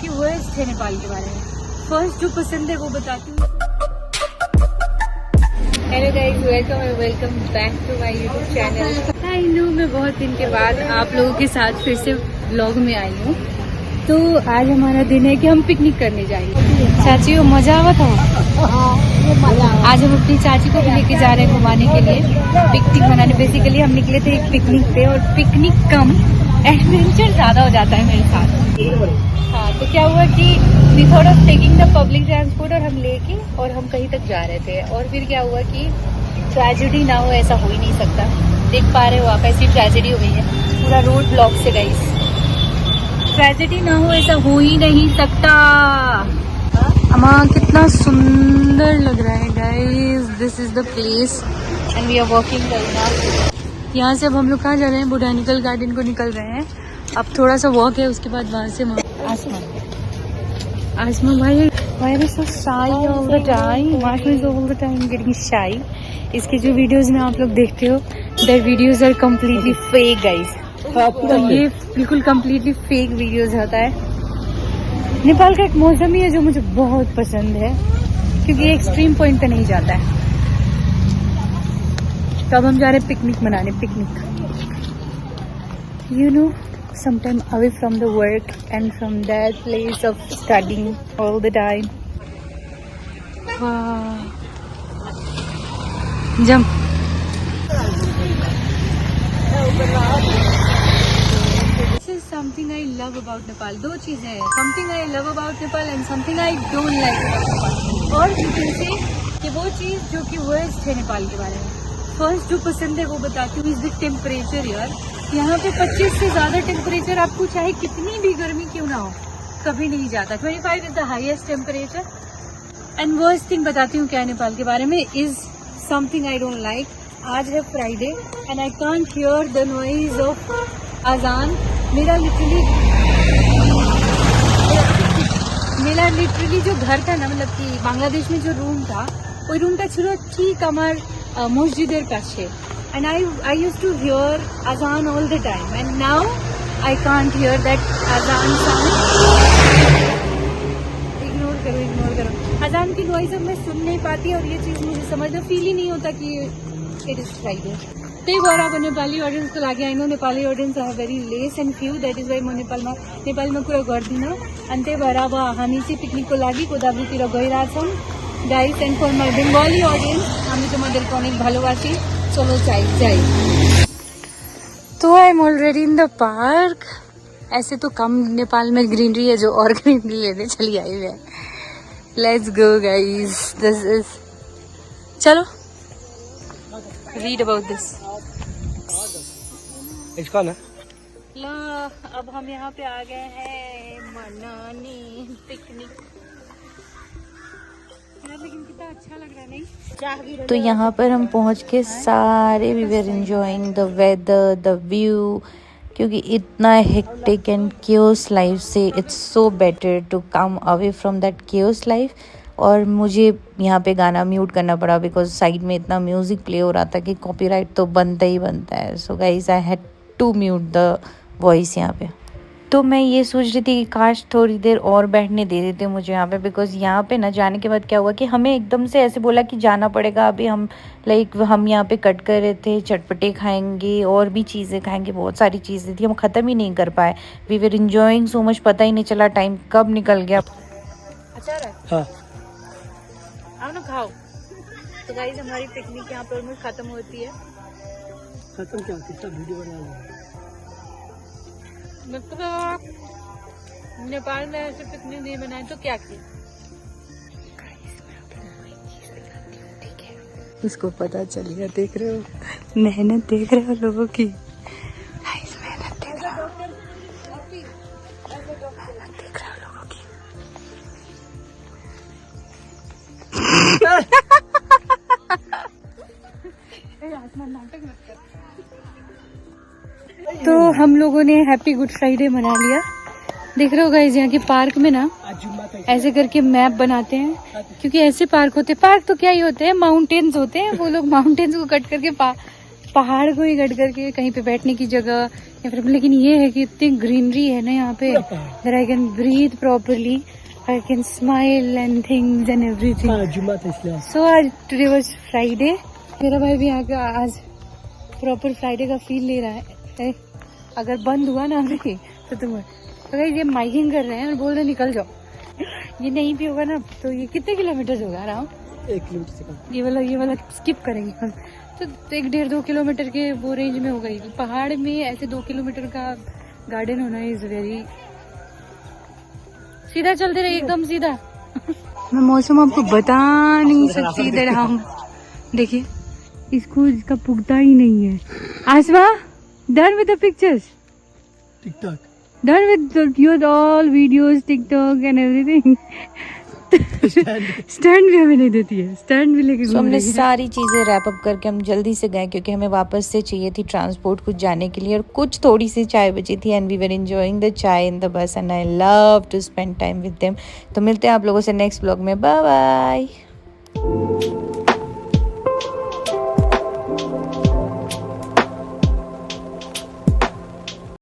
कि वर्ड्स थे नेपाल के बारे में। फर्स्ट जो पसंद है वो बताती हूँ। Hello guys, welcome back to my YouTube channel. I know मैं बहुत दिन के बाद आप लोगों के साथ फिर से व्लॉग में आई हूँ। तो आज हमारा दिन है कि हम पिकनिक करने जाएंगे। चाची को मजा आवा था। आज हम अपनी चाची को भी लेके जा रहे हैं घुमाने के लिए, पिकनिक मनाने। बेसिकली हम निकले थे एक पिकनिक पे, और पिकनिक कम एडवेंचर ज्यादा हो जाता है मेरे साथ। हाँ, तो क्या हुआ कि we thought of taking the public transport, और हम लेके और हम कहीं तक जा रहे थे। और फिर क्या हुआ कि ट्रेजेडी ना हो, ऐसा हो ही नहीं सकता। देख पा रहे हो आप, ऐसी ट्रेजेडी हो गई है, पूरा रोड ब्लॉक से। गाइस, ट्रेजेडी ना हो, ऐसा हो ही नहीं सकता। अम्मा कितना सुंदर लग रहा है guys. This is the place and we are walking right now. यहाँ से अब हम लोग कहाँ जा रहे हैं? बोटानिकल गार्डन को निकल रहे हैं। अब थोड़ा सा वॉक है, उसके बाद वहाँ से आसमा भाई why are you so shy all the time? Ashma is all the time getting shy. इसके जो वीडियोस में आप लोग देखते हो, their videos are completely fake guys। तो ये बिल्कुल completely fake videos होता है। नेपाल का एक मौसम ही है जो मुझे बहुत पसंद है, क्योंकि ये एक्सट्रीम पॉइंट पे नहीं जाता है। तो अब हम जा रहे हैं पिकनिक मनाने। Picnic, you know, sometime away from the work and from that place of studying all the time. Wow. Jump. This is something I love about Nepal. दो चीजें हैं, something I love about Nepal and something I don't like about Nepal. और जैसे कि वो चीज जो कि वर्ड्स थे नेपाल के बारे में। फर्स्ट जो पसंद है वो बताती हूँ, इज द टेम्परेचर यार। यहाँ पे 25 से ज्यादा टेम्परेचर, आपको चाहे कितनी भी गर्मी क्यों ना हो, कभी नहीं जाता। 25 is the highest temperature. And worst thing बताती हूँ क्या नेपाल के बारे में, is something I don't like. आज है Friday and I can't hear the noise of अजान। मेरा लिटरली जो घर था ना, मतलब कि बांग्लादेश में जो रूम था, वो रूमটা ছিল ঠিক আমার মসজিদের কাছে। And I used to hear azan all the time, and now I can't hear that azan sound. Ignore करो। अजान की नॉइज अब मैं सुन नहीं पाती, और ये चीज मुझे समझ में फील ही नहीं होता कि इट इज फ्राइडे। त्यही भएर अब नेपाली अडियन्सको लागि, I know Nepali audience are very less and few, that is why म नेपालीमा कुरा गर्दिनँ। अनि त्यही भएर अब हामी चाहिँ पिकनिकको लागि गोदावरीतिर गइरहेछौँ guys. And for my Bengali audience, हामी তোমাদেরকে অনেক ভালোবাসি। चलो जाए। तो I am already in the park. ऐसे तो कम नेपाल में ग्रीनरी है, जो और ग्रीनरी लेने चली आई है। Let's go guys, this is, चलो रीड अबाउट दिस। इसका ना ला, अब हम यहाँ पे आ गए हैं मनाने पिकनिक। लेकिन कितना अच्छा लग रहा है, नहीं? तो यहाँ पर हम पहुँच के सारे we were enjoying the weather, the view, क्योंकि इतना हेक्टिक एंड केओस लाइफ से it's so better to come away from that chaos life. और मुझे यहाँ पे गाना म्यूट करना पड़ा बिकॉज साइड में इतना म्यूज़िक प्ले हो रहा था कि कॉपीराइट तो बनता ही बनता है। So guys, I had to mute the voice यहाँ पे। तो मैं ये सोच रही थी कि काश थोड़ी देर और बैठने दे देते मुझे यहाँ पे, बिकॉज यहाँ पे ना जाने के बाद क्या हुआ कि हमें एकदम से ऐसे बोला कि जाना पड़ेगा। अभी हम हम यहाँ पे कट कर रहे थे, चटपटे खाएंगे और भी चीज़ें खाएंगे, बहुत सारी चीज़ें थी, हम ख़त्म ही नहीं कर पाए। We were enjoying so much, पता ही नहीं चला टाइम कब निकल गया। अच्छा है? हाँ। आओ ना खाओ। तो गाइस, हमारी पिकनिक यहाँ पर ऑलमोस्ट खत्म होती है। खत्म क्या, कितना वीडियो बना लिया। मतलब नेपाल में ऐसे पिकनिक नहीं बनाए तो क्या किया? उसको पता चल गया, देख रहे हो मेहनत, देख रहे हो लोगों की। मेहनत देख रहे हो लोगों की। तो हम लोगों ने हैप्पी गुड फ्राइडे मना लिया। देख रहे हो गाइस, यहाँ के पार्क में ना ऐसे करके मैप बनाते हैं, क्योंकि ऐसे पार्क होते हैं। पार्क तो क्या ही होते हैं, माउंटेन्स होते हैं। वो लोग माउंटेन्स को कट करके पहाड़ को ही कट करके कहीं पे बैठने की जगह या फिर, लेकिन ये है कि इतनी ग्रीनरी है ना यहाँ पे, that I can breathe properly, I can smile and things and everything. हाँ जुम्मा था इसलिए। So आज today was Friday. मेरा भाई भी यहाँ का आज प्रॉपर फ्राइडे का फील ले रहा है। अगर बंद हुआ ना अभी तो तुम अगर ये माइकिंग कर रहे हैं और बोल रहे निकल जाओ, ये नहीं भी होगा ना तो ये कितने किलोमीटर होगा आराम? 1 किलोमीटर से कम। ये वाला स्किप करेंगे हम तो 1-1.5-2 किलोमीटर के वो रेंज में होगा ही। पहाड़ में ऐसे 2 किलोमीटर का गार्डन होना इज वेरी। सीधा चलते रहे एकदम सीधा। मैं मौसम आपको बता नहीं सकती इधर हम देखिए, इसको इसका पुगता ही नहीं है। आसमा done with the pictures, TikTok done with your all videos, TikTok and everything. Stand भी हमें नहीं देती है, स्टैंड भी लेके So, हमने सारी चीज़ें रैप अप करके हम जल्दी से गए क्योंकि हमें वापस से चाहिए थी ट्रांसपोर्ट कुछ जाने के लिए, और कुछ थोड़ी सी चाय बची थी and we were enjoying the chai in the bus and I love to spend time with them. तो मिलते हैं आप लोगों से नेक्स्ट ब्लॉग में, बाय बाय।